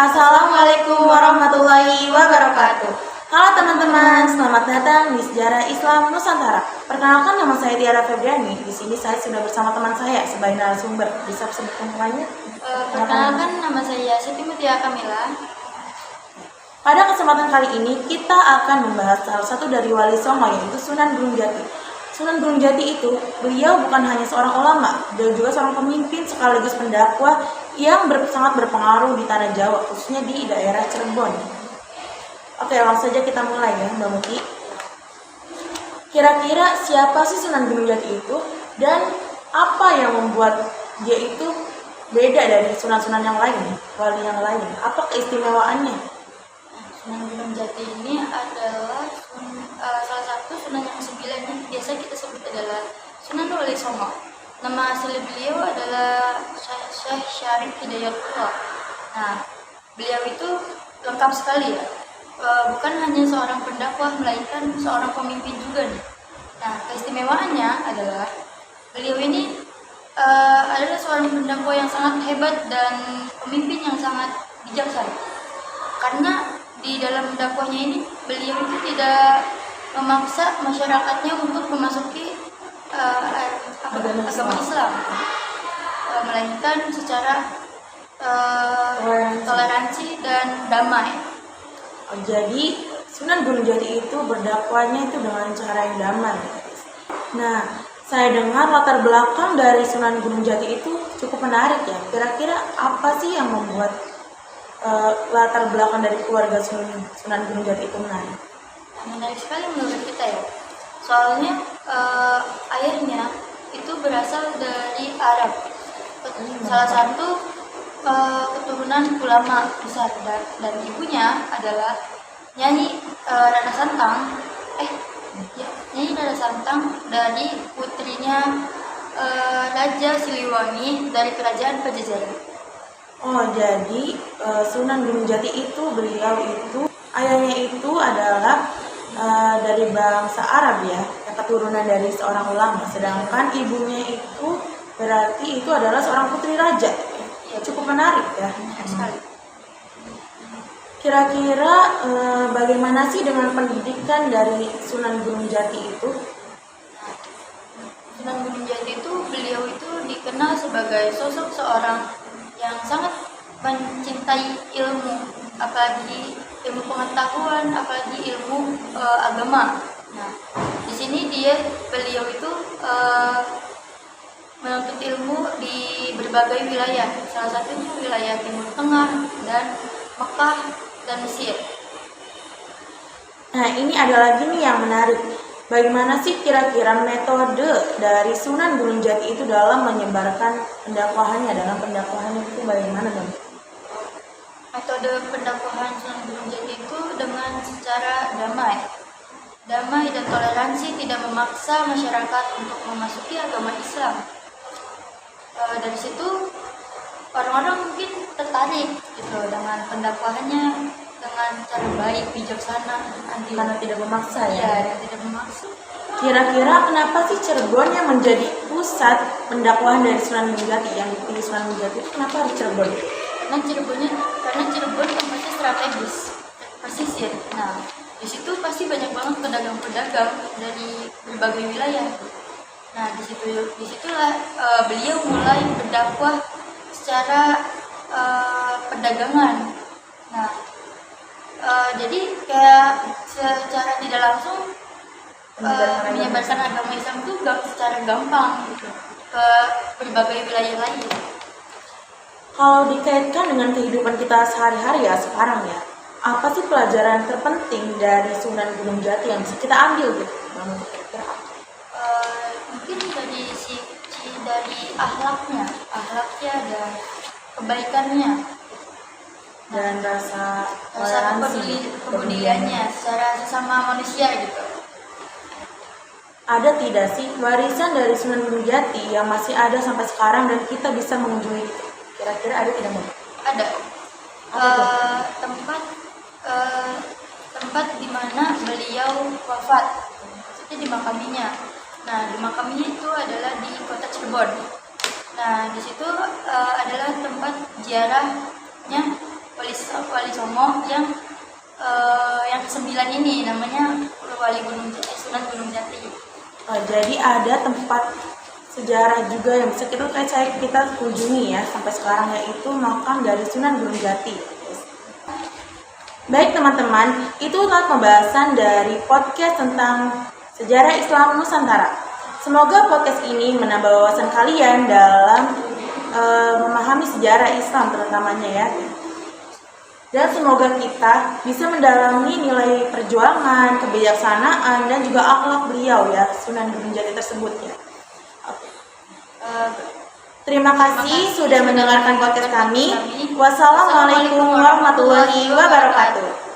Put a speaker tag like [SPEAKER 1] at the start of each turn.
[SPEAKER 1] Assalamualaikum warahmatullahi wabarakatuh. Halo teman-teman, selamat datang di Sejarah Islam Nusantara. Perkenalkan, nama saya Tiara Febriani. Di sini saya sudah bersama teman saya sebagai narasumber. Bisa sebutkan namanya?
[SPEAKER 2] Perkenalkan, nama saya Siti Mutia Kamila.
[SPEAKER 1] Pada kesempatan kali ini kita akan membahas salah satu dari Wali Songo, yaitu Sunan Gunung Jati. Sunan Gunung Jati itu, beliau bukan hanya seorang ulama, beliau juga seorang pemimpin sekaligus pendakwah yang sangat berpengaruh di tanah Jawa, khususnya di daerah Cirebon. Oke, langsung saja kita mulai ya, Mbak Muti. Kira-kira siapa sih Sunan Gunung Jati itu, dan apa yang membuat dia itu beda dari sunan-sunan yang lain, wali yang lain? Apa keistimewaannya?
[SPEAKER 2] Sunan Gunung Jati ini adalah salah satu sunan yang sembilan yang biasa kita sebut adalah Sunan Wali Songo. Nama asli beliau adalah Syekh Syarif Hidayatullah. Nah, beliau itu lengkap sekali ya. Bukan hanya seorang pendakwah, melainkan seorang pemimpin juga nih. Nah, keistimewaannya adalah beliau ini adalah seorang pendakwah yang sangat hebat dan pemimpin yang sangat bijaksana. Karena di dalam dakwahnya ini beliau itu tidak memaksa masyarakatnya untuk memasuki agama Islam, melainkan secara toleransi dan damai.
[SPEAKER 1] Jadi Sunan Gunung Jati itu berdakwahnya itu dengan cara yang damai. Nah, saya dengar latar belakang dari Sunan Gunung Jati itu cukup menarik ya. Kira-kira apa sih yang membuat latar belakang dari keluarga Sunan Gunung Jati itu menarik?
[SPEAKER 2] Menarik sekali menurut kita ya. Soalnya ayahnya itu berasal dari Arab. Salah satu keturunan ulama besar, dan ibunya adalah Nyai Rara Santang. Nyai Rara Santang dari putrinya Raja Siliwangi dari kerajaan Pajajaran.
[SPEAKER 1] Oh, jadi Sunan Gunung Jati itu, beliau itu ayahnya itu adalah dari bangsa Arab ya, keturunan dari seorang ulama, sedangkan ibunya itu berarti itu adalah seorang putri raja. Ya, cukup menarik ya.
[SPEAKER 2] Sekali.
[SPEAKER 1] Kira-kira bagaimana sih dengan pendidikan dari Sunan Gunung Jati itu?
[SPEAKER 2] Sunan Gunung Jati itu, beliau itu dikenal sebagai sosok seorang yang sangat mencintai ilmu, apalagi ilmu pengetahuan, apalagi ilmu agama. Nah, di sini beliau itu menuntut ilmu di berbagai wilayah, salah satunya wilayah Timur Tengah dan Mekah dan Mesir.
[SPEAKER 1] Nah, ini ada lagi nih yang menarik. Bagaimana sih kira-kira metode dari Sunan Gunung Jati itu dalam menyebarkan pendakwahannya? Dalam pendakwahannya itu bagaimana, Bang?
[SPEAKER 2] Metode pendakwahan Sunan Gunung Jati itu dengan secara damai dan toleransi, tidak memaksa masyarakat untuk memasuki agama Islam. Dari situ orang-orang mungkin tertarik gitu dengan pendakwahannya dengan cara baik, bijaksana,
[SPEAKER 1] Karena tidak memaksa ya.
[SPEAKER 2] Ya, dan tidak memaksa.
[SPEAKER 1] Kira-kira kenapa sih Cirebon yang menjadi pusat pendakwahan dari Sunan Gunung Jati, yang dipilih Sunan Gunung Jati? Kenapa harus Cirebon?
[SPEAKER 2] Karena Cirebon tempatnya strategis, pesisir. Nah, di situ pasti banyak banget pedagang-pedagang dari berbagai wilayah. Nah, disitulah beliau mulai berdakwah secara perdagangan. Nah, jadi kayak secara tidak langsung menyebarkan agama Islam itu secara gampang gitu ke berbagai wilayah lain.
[SPEAKER 1] Kalau dikaitkan dengan kehidupan kita sehari-hari ya sekarang ya, apa sih pelajaran terpenting dari Sunan Gunung Jati yang bisa kita ambil gitu? Kira-kira apa?
[SPEAKER 2] Mungkin dari akhlaknya dan kebaikannya
[SPEAKER 1] Dan rasa
[SPEAKER 2] kepeduliannya secara sesama manusia gitu.
[SPEAKER 1] Ada tidak sih warisan dari Sunan Gunung Jati yang masih ada sampai sekarang dan kita bisa mengunjungi itu? Kira-kira ada tidak, Mbak?
[SPEAKER 2] Ada. Tempat di mana beliau wafat, maksudnya di makaminya. Nah, di makaminya itu adalah di kota Cirebon. Nah, di situ adalah tempat ziarahnya Wali Songo yang ke-9 ini namanya Sunan Gunung Jati.
[SPEAKER 1] Jadi ada tempat sejarah juga yang bisa kita kunjungi ya sampai sekarang, yaitu makam dari Sunan Gunung Jati. Baik teman-teman, itulah pembahasan dari podcast tentang sejarah Islam Nusantara. Semoga podcast ini menambah wawasan kalian dalam memahami sejarah Islam terutamanya ya. Dan semoga kita bisa mendalami nilai perjuangan, kebijaksanaan, dan juga akhlak beliau ya, Sunan Gunung Jati tersebut ya. Oke. Terima kasih sudah mendengarkan podcast kami. Wassalamualaikum warahmatullahi wabarakatuh.